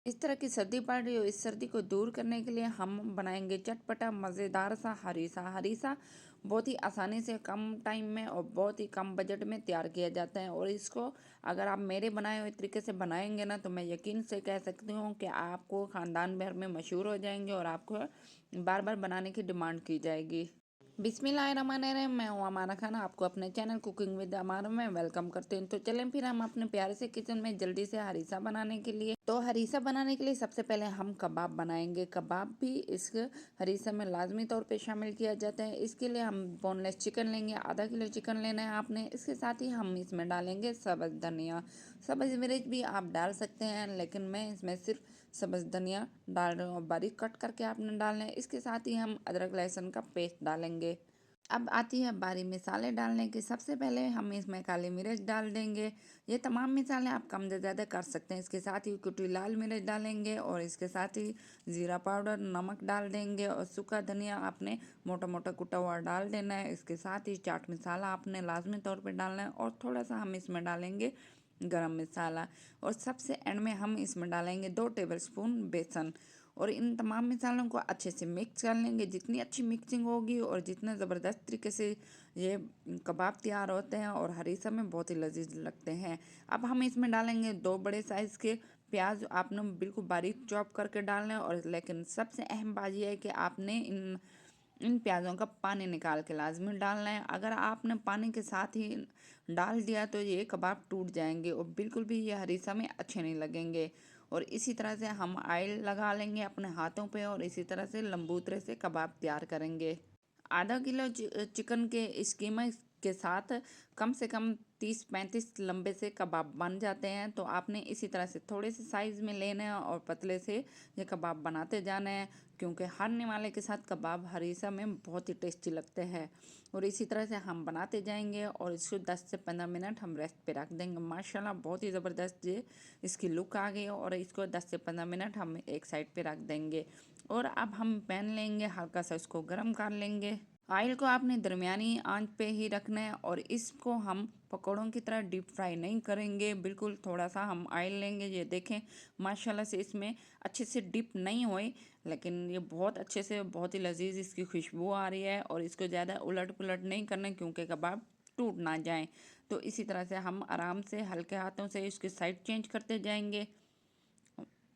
इस तरह की सर्दी पड़ रही हो, इस सर्दी को दूर करने के लिए हम बनाएंगे चटपटा मज़ेदार सा हरीसा। हरीसा बहुत ही आसानी से कम टाइम में और बहुत ही कम बजट में तैयार किया जाता है, और इसको अगर आप मेरे बनाए हुए तरीके से बनाएंगे ना, तो मैं यकीन से कह सकती हूँ कि आपको ख़ानदान भर में मशहूर हो जाएंगे और आपको बार बार बनाने की डिमांड की जाएगी। बिस्मिल्लाहिर्रहमानिर्रहीम। मैं हूँ अमाना खान, आपको अपने चैनल कुकिंग विद अमारा में वेलकम करते हैं। तो चलें फिर हम अपने प्यारे से किचन में जल्दी से हरीसा बनाने के लिए। तो हरीसा बनाने के लिए सबसे पहले हम कबाब बनाएंगे। कबाब भी इस हरीसा में लाजमी तौर पे शामिल किया जाता है। इसके लिए हम बोनलेस चिकन लेंगे, आधा किलो चिकन लेना है आपने। इसके साथ ही हम इसमें डालेंगे सब्ज़ धनिया। सब्ज़ मिर्च भी आप डाल सकते हैं, लेकिन मैं इसमें सिर्फ सब्ज़ धनिया डाल रही हूँ और बारीक कट करके आपने डालना है। इसके साथ ही हम अदरक लहसुन का पेस्ट डालेंगे। अब आती है बारी मसाले डालने की। सबसे पहले हम इसमें काली मिर्च डाल देंगे। ये तमाम मसाले आप कम से ज़्यादा कर सकते हैं। इसके साथ ही कुटी लाल मिर्च डालेंगे और इसके साथ ही ज़ीरा पाउडर, नमक डाल देंगे और सूखा धनिया आपने मोटा मोटा कुटा हुआ डाल देना है। इसके साथ ही चाट मसाला आपने लाजमी तौर पर डालना है और थोड़ा सा हम इसमें डालेंगे गरम मसाला। और सबसे एंड में हम इसमें डालेंगे 2 टेबलस्पून बेसन। और इन तमाम मसालों को अच्छे से मिक्स कर लेंगे। जितनी अच्छी मिक्सिंग होगी और जितने ज़बरदस्त तरीके से ये कबाब तैयार होते हैं और हरीसा में बहुत ही लजीज लगते हैं। अब हम इसमें डालेंगे 2 बड़े साइज़ के प्याज। आपने बिल्कुल बारीक चॉप करके डालना है, और लेकिन सबसे अहम बात यह है कि आपने इन इन प्याज़ों का पानी निकाल के लाजमी डालना है। अगर आपने पानी के साथ ही डाल दिया तो ये कबाब टूट जाएंगे और बिल्कुल भी ये हरीसा में अच्छे नहीं लगेंगे। और इसी तरह से हम ऑयल लगा लेंगे अपने हाथों पे और इसी तरह से लंबूतरे से कबाब तैयार करेंगे। आधा किलो चिकन के इस कीमा के साथ कम से कम 30-35 लंबे से कबाब बन जाते हैं। तो आपने इसी तरह से थोड़े से साइज़ में लेने हैं और पतले से ये कबाब बनाते जाने हैं, क्योंकि हर निवाले के साथ कबाब हरीसा में बहुत ही टेस्टी लगते हैं। और इसी तरह से हम बनाते जाएंगे और इसको 10 से 15 मिनट हम रेस्ट पे रख देंगे। माशाल्लाह बहुत ही ज़बरदस्त ये इसकी लुक आ गई, और इसको 10 से 15 मिनट हम एक साइड पे रख देंगे। और अब हम पैन लेंगे, हल्का सा इसको गर्म कर लेंगे। ऑयल को आपने दरमियानी आंच पे ही रखना है और इसको हम पकौड़ों की तरह डीप फ्राई नहीं करेंगे। बिल्कुल थोड़ा सा हम ऑयल लेंगे। ये देखें माशाल्लाह से इसमें अच्छे से डिप नहीं हुए, लेकिन ये बहुत अच्छे से बहुत ही लजीज इसकी खुशबू आ रही है। और इसको ज़्यादा उलट पुलट नहीं करना, क्योंकि कबाब टूट ना जाए। तो इसी तरह से हम आराम से हल्के हाथों से इसकी साइड चेंज करते जाएंगे।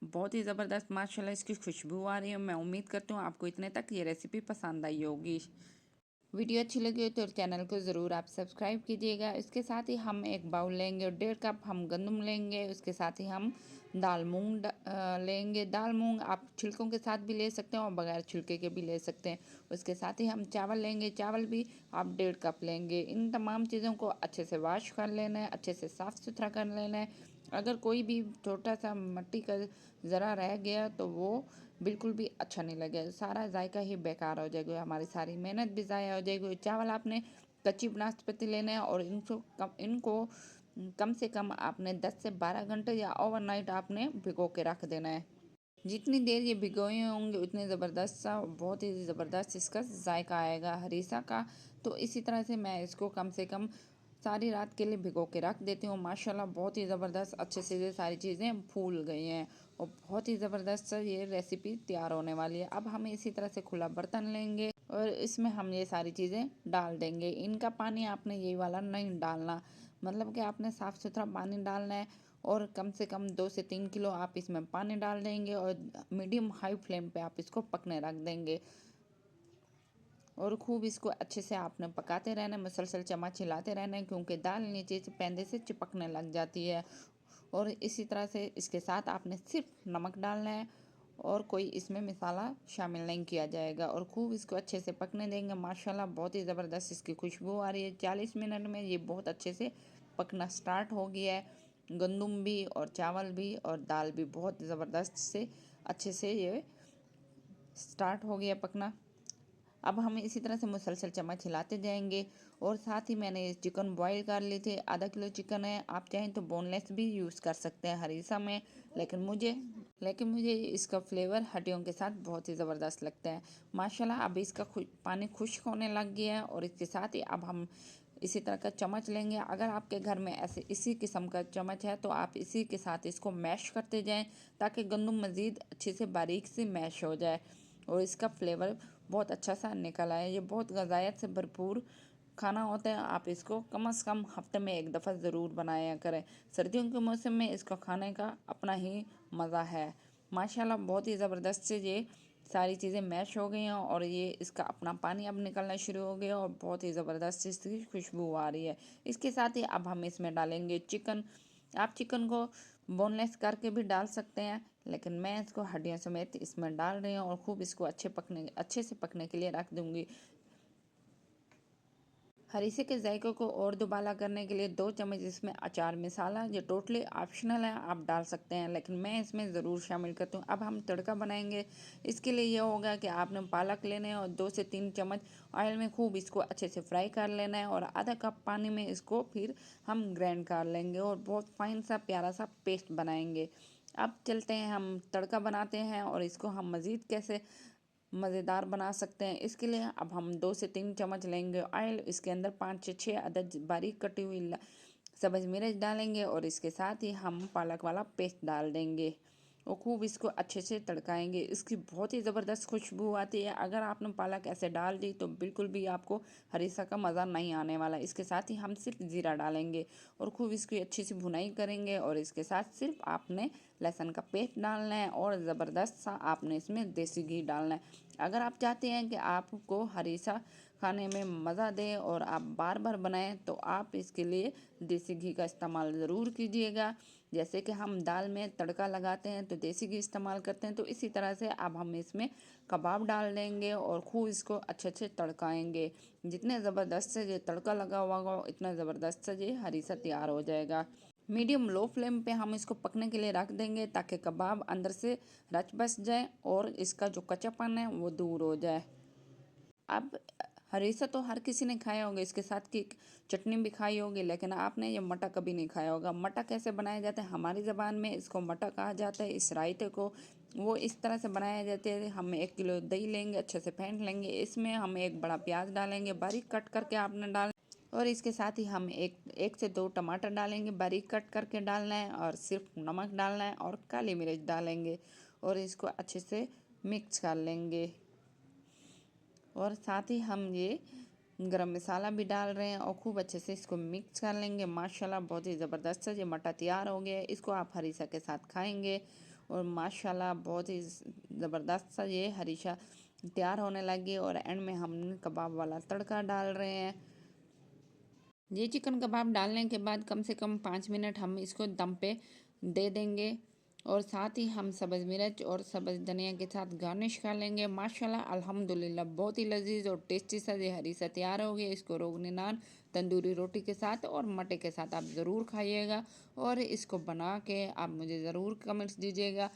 बहुत ही ज़बरदस्त माशाल्लाह इसकी खुशबू आ रही है। मैं उम्मीद करती हूँ आपको इतने तक ये रेसिपी पसंद आई होगी। वीडियो अच्छी लगी हो तो चैनल को ज़रूर आप सब्सक्राइब कीजिएगा। इसके साथ ही हम एक बाउल लेंगे और 1.5 कप हम गंदम लेंगे। उसके साथ ही हम दाल मूंग लेंगे। दाल मूंग आप छिलकों के साथ भी ले सकते हैं और बगैर छिलके के भी ले सकते हैं। उसके साथ ही हम चावल लेंगे। चावल भी आप 1.5 कप लेंगे। इन तमाम चीज़ों को अच्छे से वॉश कर लेना है, अच्छे से साफ़ सुथरा कर लेना है। अगर कोई भी छोटा सा मिट्टी का ज़रा रह गया तो वो बिल्कुल भी अच्छा नहीं लगेगा, सारा जायका ही बेकार हो जाएगा, हमारी सारी मेहनत भी ज़ाया हो जाएगी। चावल आपने कच्ची नाशपाती लेना है और इनको कम से कम आपने 10 से 12 घंटे या ओवरनाइट आपने भिगो के रख देना है। जितनी देर ये भिगोए होंगे उतने ज़बरदस्त सा बहुत ही ज़बरदस्त इसका जायका आएगा हरीसा का। तो इसी तरह से मैं इसको कम से कम सारी रात के लिए भिगो के रख देती हूँ। माशाल्लाह बहुत ही ज़बरदस्त अच्छे से ये सारी चीज़ें फूल गई हैं और बहुत ही ज़बरदस्त सा ये रेसिपी तैयार होने वाली है। अब हम इसी तरह से खुला बर्तन लेंगे और इसमें हम ये सारी चीज़ें डाल देंगे। इनका पानी आपने ये वाला नहीं डालना, मतलब कि आपने साफ़ सुथरा पानी डालना है। और कम से कम 2 से 3 किलो आप इसमें पानी डाल देंगे और मीडियम हाई फ्लेम पे आप इसको पकने रख देंगे। और खूब इसको अच्छे से आपने पकाते रहना है, मुसलसल चम्मच हिलाते रहना है, क्योंकि दाल नीचे से पैंदे से चिपकने लग जाती है। और इसी तरह से इसके साथ आपने सिर्फ नमक डालना है और कोई इसमें मसाला शामिल नहीं किया जाएगा। और खूब इसको अच्छे से पकने देंगे। माशाल्लाह बहुत ही ज़बरदस्त इसकी खुशबू आ रही है। 40 मिनट में ये बहुत अच्छे से पकना स्टार्ट हो गया है। गंदम भी और चावल भी और दाल भी बहुत ज़बरदस्त से अच्छे से ये स्टार्ट हो गया पकना। अब हम इसी तरह से मुसलसल चम्मच हिलाते जाएंगे। और साथ ही मैंने ये चिकन बॉईल कर लिए थे। आधा किलो चिकन है, आप चाहें तो बोनलेस भी यूज़ कर सकते हैं हरीसा में, लेकिन मुझे इसका फ्लेवर हड्डियों के साथ बहुत ही ज़बरदस्त लगता है। माशाल्लाह अब इसका पानी खुश्क होने लग गया है और इसके साथ ही अब हम इसी तरह का चम्मच लेंगे। अगर आपके घर में ऐसे इसी किस्म का चम्मच है तो आप इसी के साथ इसको मैश करते जाएं ताकि गंदम मज़ीद अच्छे से बारीक से मैश हो जाए और इसका फ्लेवर बहुत अच्छा सा निकल आए। ये बहुत ग़िज़ायत से भरपूर खाना होता है। आप इसको कम से कम हफ्ते में एक दफ़ा ज़रूर बनाया करें। सर्दियों के मौसम में इसको खाने का अपना ही मज़ा है। माशाल्लाह बहुत ही ज़बरदस्त से ये सारी चीज़ें मैश हो गई हैं और ये इसका अपना पानी अब निकलना शुरू हो गया और बहुत ही ज़बरदस्त इसकी खुशबू आ रही है। इसके साथ ही अब हम इसमें डालेंगे चिकन। आप चिकन को बोनलेस करके भी डाल सकते हैं, लेकिन मैं इसको हड्डियों समेत इसमें डाल रही हूँ और खूब इसको अच्छे से पकने के लिए रख दूँगी। हरीसे के जायके को और दुबाला करने के लिए 2 चम्मच इसमें अचार मसाला, ये टोटली ऑप्शनल है, आप डाल सकते हैं, लेकिन मैं इसमें ज़रूर शामिल करती हूँ। अब हम तड़का बनाएंगे। इसके लिए ये होगा कि आपने पालक लेने हैं और 2 से 3 चम्मच ऑयल में खूब इसको अच्छे से फ्राई कर लेना है और आधा कप पानी में इसको फिर हम ग्राइंड कर लेंगे और बहुत फाइन सा प्यारा सा पेस्ट बनाएंगे। अब चलते हैं हम तड़का बनाते हैं और इसको हम मज़ीद कैसे मज़ेदार बना सकते हैं। इसके लिए अब हम 2 से 3 चम्मच लेंगे ऑयल। इसके अंदर 5 से 6 अदद बारीक कटी हुई सब्ज़ मिर्च डालेंगे और इसके साथ ही हम पालक वाला पेस्ट डाल देंगे और खूब इसको अच्छे से तड़काएंगे। इसकी बहुत ही ज़बरदस्त खुशबू आती है। अगर आपने पालक ऐसे डाल दी तो बिल्कुल भी आपको हरीसा का मज़ा नहीं आने वाला। इसके साथ ही हम सिर्फ ज़ीरा डालेंगे और खूब इसकी अच्छी सी भुनाई करेंगे और इसके साथ सिर्फ आपने लहसुन का पेस्ट डालना है और ज़बरदस्त सा आपने इसमें देसी घी डालना है। अगर आप चाहते हैं कि आपको हरीसा खाने में मज़ा दे और आप बार बार बनाएं तो आप इसके लिए देसी घी का इस्तेमाल ज़रूर कीजिएगा। जैसे कि हम दाल में तड़का लगाते हैं तो देसी घी इस्तेमाल करते हैं, तो इसी तरह से अब हम इसमें कबाब डाल देंगे और खूब इसको अच्छे से तड़काएंगे। जितने ज़बरदस्त से ये तड़का लगा हुआ होगा उतना ज़बरदस्त से ये हरीसा तैयार हो जाएगा। मीडियम लो फ्लेम पे हम इसको पकने के लिए रख देंगे ताकि कबाब अंदर से रच बस जाए और इसका जो कच्चापन है वो दूर हो जाए। अब हरीसा तो हर किसी ने खाया होगा, इसके साथ की चटनी भी खाई होगी, लेकिन आपने ये मटा कभी नहीं खाया होगा। मटा कैसे बनाया जाता है? हमारी ज़बान में इसको मटा कहा जाता है। इस रायते को वो इस तरह से बनाया जाता है। हम 1 किलो दही लेंगे, अच्छे से फेंट लेंगे। इसमें हम एक बड़ा प्याज डालेंगे, बारीक कट करके आपने डाल और इसके साथ ही हम एक से 2 टमाटर डालेंगे, बारीक कट करके डालना है और सिर्फ नमक डालना है और काली मिर्च डालेंगे और इसको अच्छे से मिक्स कर लेंगे। और साथ ही हम ये गरम मसाला भी डाल रहे हैं और खूब अच्छे से इसको मिक्स कर लेंगे। माशाल्लाह बहुत ही ज़बरदस्त से ये मटर तैयार हो गया है। इसको आप हरीसा के साथ खाएंगे और माशाल्लाह बहुत ही ज़बरदस्त सा ये हरीसा तैयार होने लगी और एंड में हम कबाब वाला तड़का डाल रहे हैं। ये चिकन कबाब डालने के बाद कम से कम 5 मिनट हम इसको दम पे दे देंगे और साथ ही हम सब्ज़ मिर्च और सब्ज़ धनिया के साथ गार्निश कर लेंगे। माशाल्लाह अल्हम्दुलिल्लाह बहुत ही लजीज और टेस्टी सा ये हरीसा तैयार हो गया। इसको रोगनी नान, तंदूरी रोटी के साथ और मटे के साथ आप ज़रूर खाइएगा और इसको बना के आप मुझे ज़रूर कमेंट्स दीजिएगा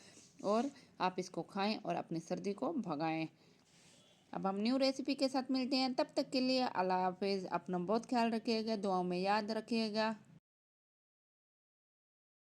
और आप इसको खाएं और अपनी सर्दी को भगाएं। अब हम न्यू रेसिपी के साथ मिलते हैं, तब तक के लिए अल्लाह हाफिज़। अपना बहुत ख्याल रखिएगा, दुआओं में याद रखिएगा।